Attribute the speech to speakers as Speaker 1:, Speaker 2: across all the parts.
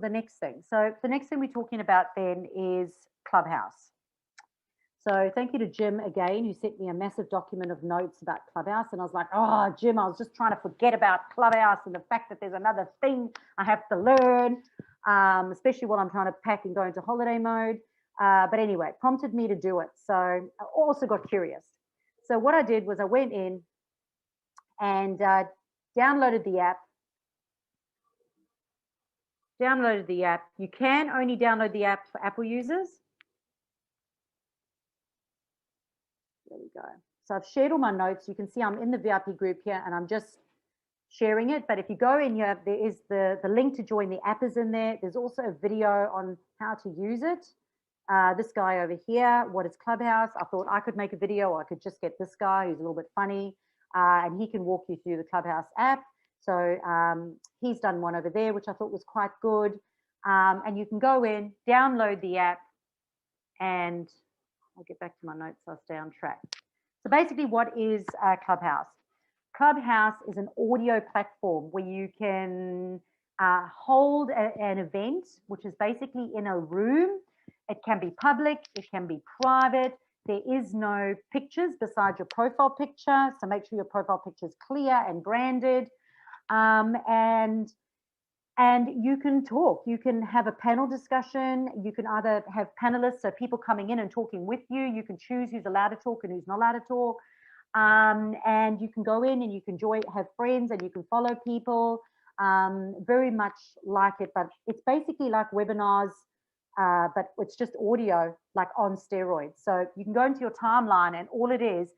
Speaker 1: the next thing. So the next thing we're talking about then is Clubhouse. So thank you to Jim again, who sent me a massive document of notes about Clubhouse. And I was like, oh, Jim, I was just trying to forget about Clubhouse and the fact that there's another thing I have to learn, especially while I'm trying to pack and go into holiday mode. But anyway, it prompted me to do it. So I also got curious. So what I did was I went in and downloaded the app. You can only download the app for Apple users. There we go. So I've shared all my notes. You can see I'm in the VIP group here and I'm just sharing it. But if you go in here, there is the link to join the app is in there. There's also a video on how to use it. This guy over here, what is Clubhouse? I thought I could make a video, or I could just get this guy who's a little bit funny, and he can walk you through the Clubhouse app. So he's done one over there, which I thought was quite good. And you can go in, download the app, and I'll get back to my notes so I stay on track. So basically, what is Clubhouse? Clubhouse is an audio platform where you can hold an event, which is basically in a room. It can be public, it can be private. There is no pictures besides your profile picture. So make sure your profile picture is clear and branded. And you can talk. You can have a panel discussion. You can either have panelists, so people coming in and talking with you. You can choose who's allowed to talk and who's not allowed to talk. And you can go in and you can have friends, and you can follow people. Very much like it, but it's basically like webinars, but it's just audio, like on steroids. So you can go into your timeline, and all it is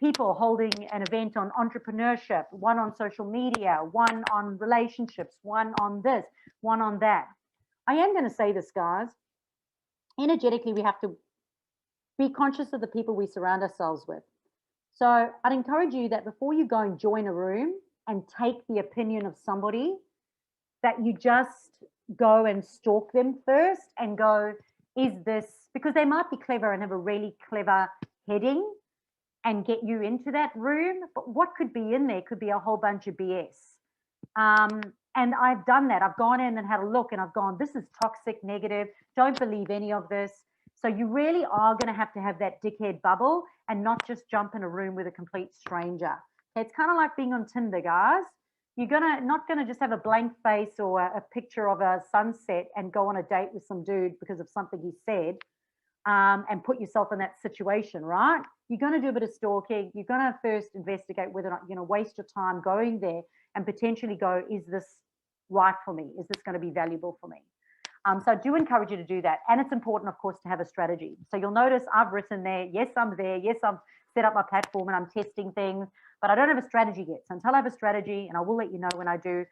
Speaker 1: people holding an event on entrepreneurship, one on social media, one on relationships, one on this, one on that. I am going to say this, guys. Energetically, we have to be conscious of the people we surround ourselves with. So I'd encourage you that before you go and join a room and take the opinion of somebody, that you just go and stalk them first and go, is this, because they might be clever and have a really clever heading and get you into that room, but what could be in there could be a whole bunch of BS. And I've done that. I've gone in and had a look, and I've gone, this is toxic, negative, don't believe any of this. So you really are going to have that dickhead bubble and not just jump in a room with a complete stranger. Okay, it's kind of like being on Tinder, guys. You're not gonna just have a blank face or a picture of a sunset and go on a date with some dude because of something he said, and put yourself in that situation, right? You're going to do a bit of stalking. You're going to first investigate whether or not you're going to waste your time going there and potentially go, is this right for me? Is this going to be valuable for me? So I do encourage you to do that. And it's important, of course, to have a strategy. So you'll notice I've written there, yes, I'm there. Yes, I've set up my platform and I'm testing things, but I don't have a strategy yet. So until I have a strategy, and I will let you know when I do,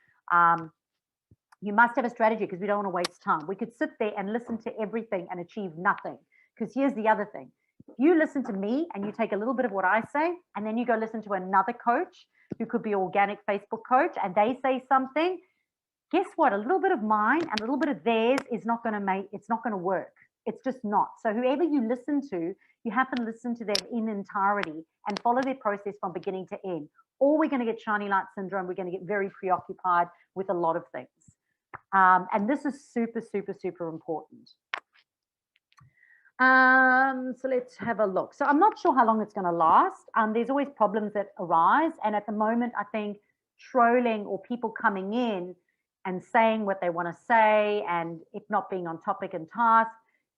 Speaker 1: you must have a strategy, because we don't want to waste time. We could sit there and listen to everything and achieve nothing. Because here's the other thing. If you listen to me and you take a little bit of what I say, and then you go listen to another coach who could be organic Facebook coach, and they say something, guess what? A little bit of mine and a little bit of theirs is not going to it's not going to work. It's just not. So whoever you listen to, you have to listen to them in entirety and follow their process from beginning to end. Or we're going to get shiny light syndrome. We're going to get very preoccupied with a lot of things. And this is super, super, super important. So let's have a look. So I'm not sure how long it's going to last. There's always problems that arise. And at the moment, I think trolling or people coming in and saying what they want to say, and it not being on topic and task,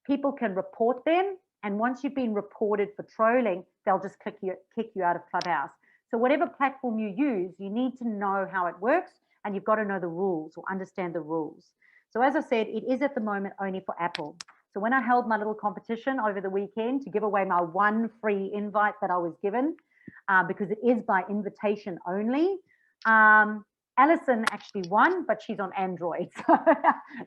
Speaker 1: people can report them. And once you've been reported for trolling, they'll just kick you out of Clubhouse. So whatever platform you use, you need to know how it works, and you've got to know the rules or understand the rules. So as I said, it is at the moment only for Apple. So when I held my little competition over the weekend to give away my one free invite that I was given, because it is by invitation only, Alison actually won, but she's on Android. So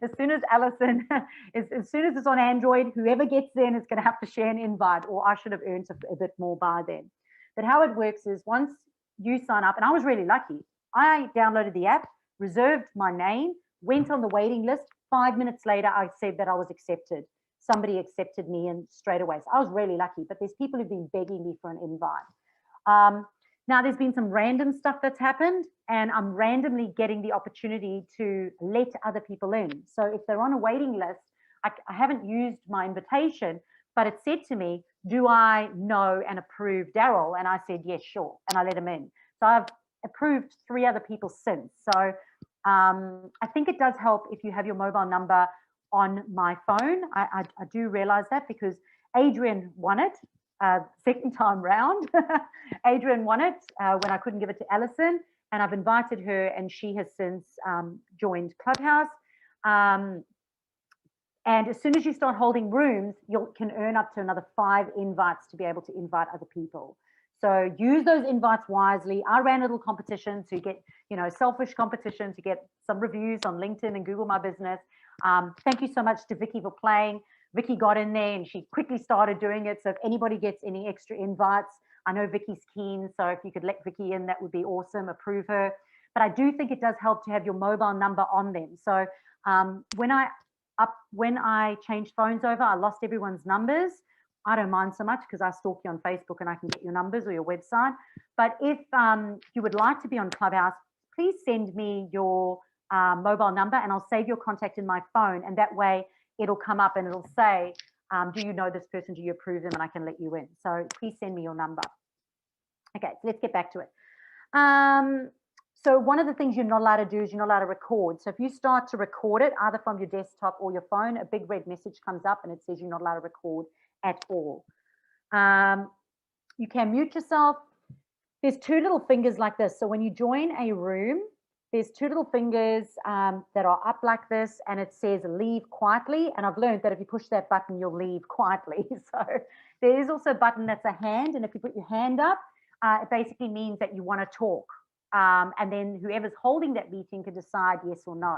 Speaker 1: as soon as Alison, as soon as it's on Android, whoever gets in is going to have to share an invite, or I should have earned a bit more by then. But how it works is once you sign up, and I was really lucky. I downloaded the app, reserved my name, went on the waiting list. 5 minutes later, I said that I was accepted. Somebody accepted me and straight away. So I was really lucky, but there's people who've been begging me for an invite. Now, there's been some random stuff that's happened, and I'm randomly getting the opportunity to let other people in. So if they're on a waiting list, I haven't used my invitation, but it said to me, do I know and approve Daryl? And I said, yes, sure. And I let him in. So I've approved 3 other people since. So I think it does help if you have your mobile number on my phone. I do realize that because Adrian won it. Second time round. Adrian won it when I couldn't give it to Alison, and I've invited her, and she has since joined Clubhouse. And as soon as you start holding rooms, you can earn up to another 5 invites to be able to invite other people. So use those invites wisely. I ran a little competition to get, selfish competition to get some reviews on LinkedIn and Google My Business. Thank you so much to Vicky for playing. Vicky got in there and she quickly started doing it. So if anybody gets any extra invites, I know Vicky's keen. So if you could let Vicky in, that would be awesome. Approve her. But I do think it does help to have your mobile number on them. So when I changed phones over, I lost everyone's numbers. I don't mind so much because I stalk you on Facebook and I can get your numbers or your website. But if you would like to be on Clubhouse, please send me your mobile number and I'll save your contact in my phone. And that way it'll come up and it'll say, do you know this person? Do you approve them? And I can let you in. So please send me your number. Okay, so let's get back to it. So one of the things you're not allowed to do is you're not allowed to record. So if you start to record it, either from your desktop or your phone, a big red message comes up and it says you're not allowed to record at all. You can mute yourself. There's 2 little fingers like this. So when you join a room, there's 2 little fingers that are up like this, and it says leave quietly. And I've learned that if you push that button, you'll leave quietly. So there is also a button that's a hand. And if you put your hand up, it basically means that you want to talk. And then whoever's holding that meeting can decide yes or no.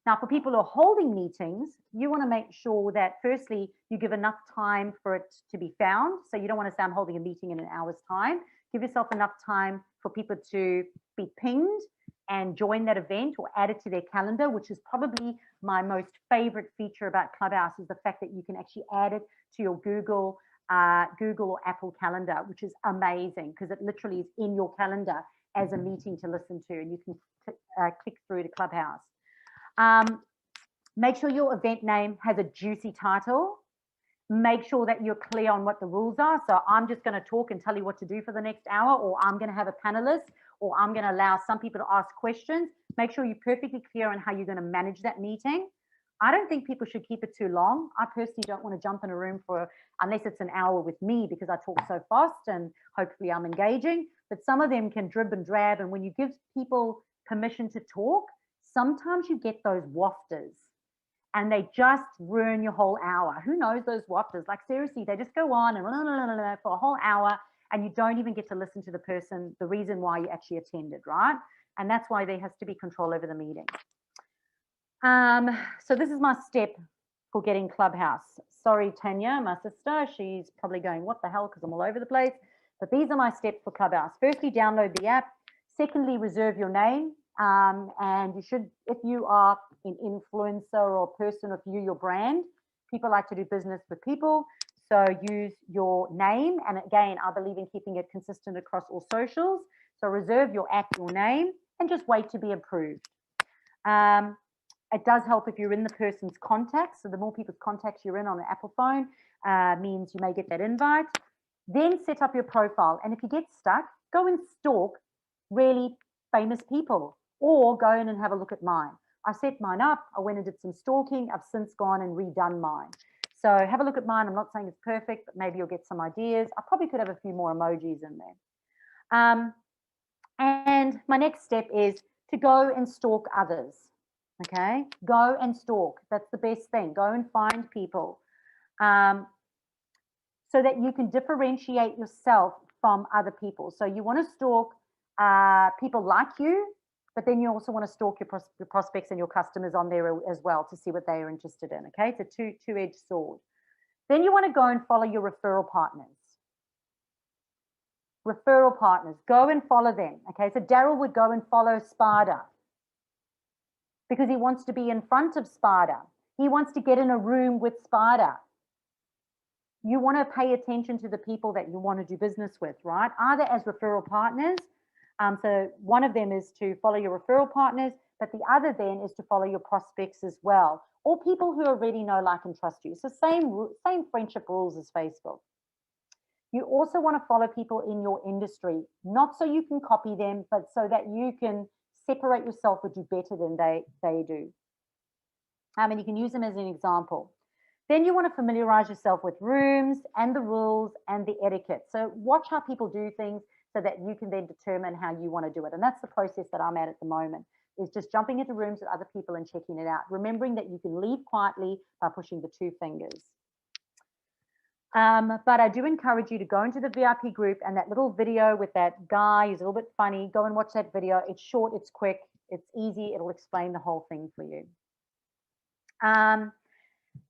Speaker 1: Now, for people who are holding meetings, you want to make sure that firstly, you give enough time for it to be found. So you don't want to say I'm holding a meeting in an hour's time. Give yourself enough time for people to be pinged and join that event or add it to their calendar, which is probably my most favorite feature about Clubhouse, is the fact that you can actually add it to your Google or Apple calendar, which is amazing because it literally is in your calendar as a meeting to listen to, and you can click through to Clubhouse. Make sure your event name has a juicy title. Make sure that you're clear on what the rules are. So I'm just going to talk and tell you what to do for the next hour, or I'm going to have a panelist, or I'm going to allow some people to ask questions. Make sure you're perfectly clear on how you're going to manage that meeting. I don't think people should keep it too long. I personally don't want to jump in a room unless it's an hour with me, because I talk so fast and hopefully I'm engaging. But some of them can drib and drab. And when you give people permission to talk, sometimes you get those wafters and they just ruin your whole hour. Who knows those wafters? Like seriously, they just go on and for a whole hour and you don't even get to listen to the person, the reason why you actually attended, right? And that's why there has to be control over the meeting. So this is my step for getting Clubhouse. Sorry, Tanya, my sister, she's probably going, what the hell, because I'm all over the place. But these are my steps for Clubhouse. Firstly, download the app. Secondly, reserve your name. And you should, if you are an influencer or person of your brand, people like to do business with people. So use your name. And again, I believe in keeping it consistent across all socials. So reserve your app, your name, and just wait to be approved. It does help if you're in the person's contacts. So the more people's contacts you're in on an Apple phone, means you may get that invite. Then set up your profile. And if you get stuck, go and stalk really famous people, or go in and have a look at mine. I set mine up. I went and did some stalking. I've since gone and redone mine. So have a look at mine. I'm not saying it's perfect, but maybe you'll get some ideas. I probably could have a few more emojis in there. And my next step is to go and stalk others. Okay, go and stalk. That's the best thing. Go and find people so that you can differentiate yourself from other people. So you want to stalk people like you, but then you also want to stalk your prospects and your customers on there as well to see what they are interested in. Okay, it's a two-edged sword. Then you want to go and follow your referral partners. Referral partners, go and follow them. Okay, so Daryl would go and follow Spada because he wants to be in front of Spada. He wants to get in a room with Spada. you want to pay attention to the people that you want to do business with, right? Either as referral partners. So one of them is to follow your referral partners, but the other then is to follow your prospects as well, or people who already know, like, and trust you. So same friendship rules as Facebook. You also want to follow people in your industry, not so you can copy them, but so that you can separate yourself or do better than they do. And you can use them as an example. Then you want to familiarize yourself with rooms and the rules and the etiquette. So watch how people do things so that you can then determine how you want to do it. And that's the process that I'm at the moment, is just jumping into rooms with other people and checking it out, remembering that you can leave quietly by pushing the 2 fingers. But I do encourage you to go into the VIP group, and that little video with that guy is a little bit funny. Go and watch that video. It's short, it's quick, it's easy. It'll explain the whole thing for you.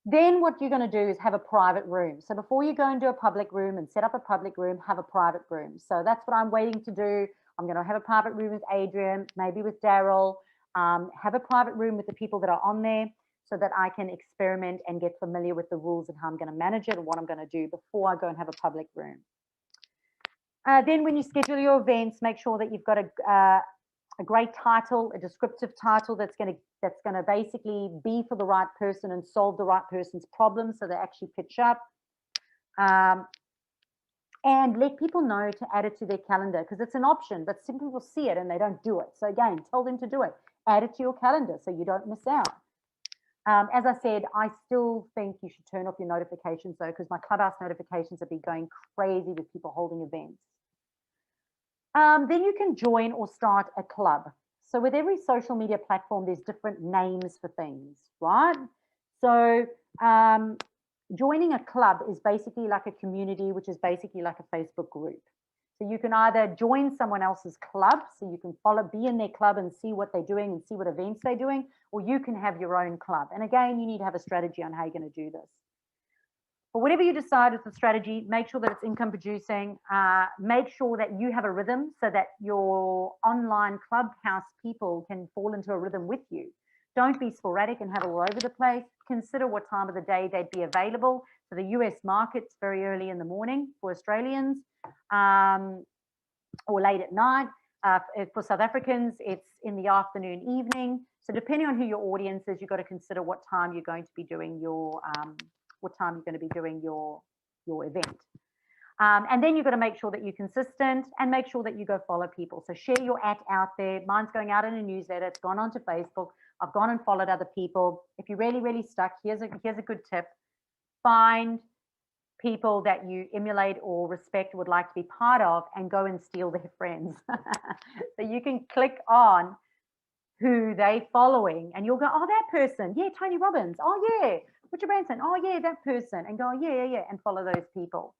Speaker 1: Then what you're going to do is have a private room. So before you go into a public room and set up a public room, have a private room. So that's what I'm waiting to do. I'm going to have a private room with Adrian, maybe with Daryl, have a private room with the people that are on there so that I can experiment and get familiar with the rules and how I'm going to manage it and what I'm going to do before I go and have a public room. Then when you schedule your events, make sure that you've got a great title, a descriptive title that's going to basically be for the right person and solve the right person's problem, so they actually pitch up. And let people know to add it to their calendar, because it's an option, but some people see it and they don't do it. So again, tell them to do it. Add it to your calendar so you don't miss out. As I said, I still think you should turn off your notifications though, because my Clubhouse notifications have been going crazy with people holding events. Then you can join or start a club. So with every social media platform, there's different names for things, right? So joining a club is basically like a community, which is basically like a Facebook group. So you can either join someone else's club, so you can be in their club and see what they're doing and see what events they're doing, or you can have your own club. And again, you need to have a strategy on how you're going to do this. But whatever you decide is the strategy, make sure that it's income producing, make sure that you have a rhythm so that your online Clubhouse people can fall into a rhythm with you. Don't be sporadic and have it all over the place. Consider what time of the day they'd be available. So the US market's very early in the morning for Australians, or late at night. For South Africans, it's in the afternoon, evening. So depending on who your audience is, you've got to consider what time you're going to be doing your event. And then you've got to make sure that you're consistent and make sure that you go follow people. So share your ad out there. Mine's going out in a newsletter. It's gone onto Facebook. I've gone and followed other people. If you're really, really stuck, here's a good tip. Find people that you emulate or respect, would like to be part of, and go and steal their friends. So you can click on who they're following and you'll go, oh, that person. Yeah, Tony Robbins. Oh, yeah. Richard Branson. Oh, yeah, that person. And go, yeah, and follow those people.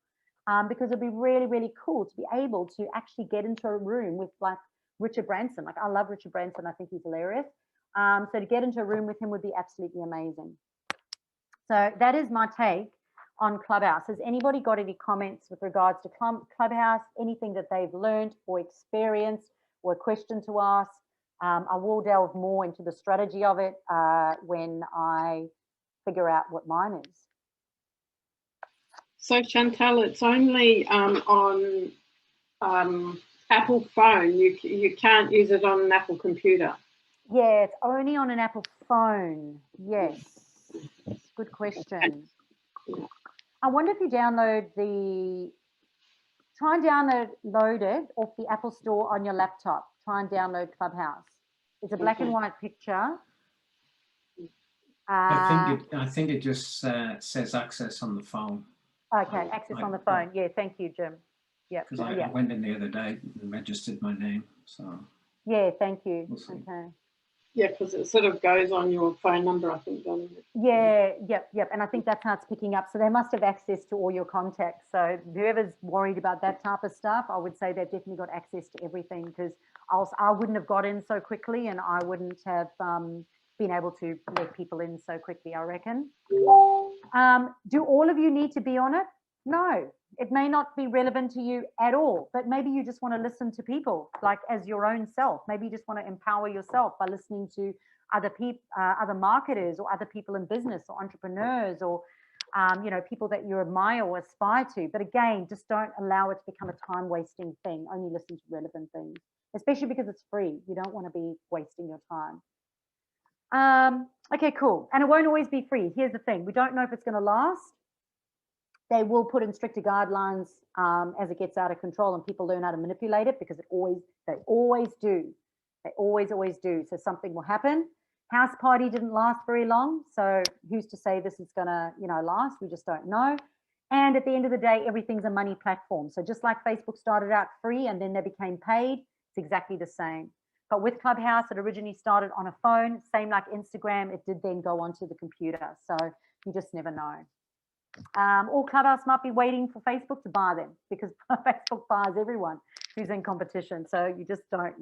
Speaker 1: Because it'd be really, really cool to be able to actually get into a room with like Richard Branson. Like, I love Richard Branson. I think he's hilarious. So to get into a room with him would be absolutely amazing. So that is my take on Clubhouse. Has anybody got any comments with regards to Clubhouse, anything that they've learned or experienced or a question to ask? I will delve more into the strategy of it when I figure out what mine is.
Speaker 2: So Chantal, it's only on Apple phone. You can't use it on an Apple computer.
Speaker 1: Yeah, it's only on an Apple phone. Yes, good question. I wonder if you try and download it off the Apple Store on your laptop. Try and download Clubhouse. It's a black and white picture.
Speaker 3: I think it just says access on the phone.
Speaker 1: Okay, access on the phone. Yeah, thank you, Jim. Yeah.
Speaker 3: Because I went in the other day and registered my name. So.
Speaker 1: Yeah, thank you.
Speaker 3: We'll
Speaker 1: okay.
Speaker 2: Yeah, because it sort of goes on your phone number, I think, doesn't it?
Speaker 1: Yeah, yep. And I think that's how it's picking up. So they must have access to all your contacts. So whoever's worried about that type of stuff, I would say they've definitely got access to everything, because I wouldn't have got in so quickly and I wouldn't have been able to let people in so quickly, I reckon. Do all of you need to be on it? No, it may not be relevant to you at all, but maybe you just want to listen to people like as your own self. Maybe you just want to empower yourself by listening to other people, other marketers or other people in business or entrepreneurs or you know, people that you admire or aspire to. But again, just don't allow it to become a time wasting thing. Only listen to relevant things, especially because it's free. You don't want to be wasting your time. Okay, cool. And it won't always be free. Here's the thing. We don't know if it's going to last. They will put in stricter guidelines as it gets out of control and people learn how to manipulate it, because they always do. They always do. So something will happen. House party didn't last very long. So who's to say this is going to, you know, last? We just don't know. And at the end of the day, everything's a money platform. So just like Facebook started out free and then they became paid, it's exactly the same. But with Clubhouse, it originally started on a phone, same like Instagram, it did then go onto the computer. So you just never know. Or Clubhouse might be waiting for Facebook to buy them, because Facebook buys everyone who's in competition. So you just don't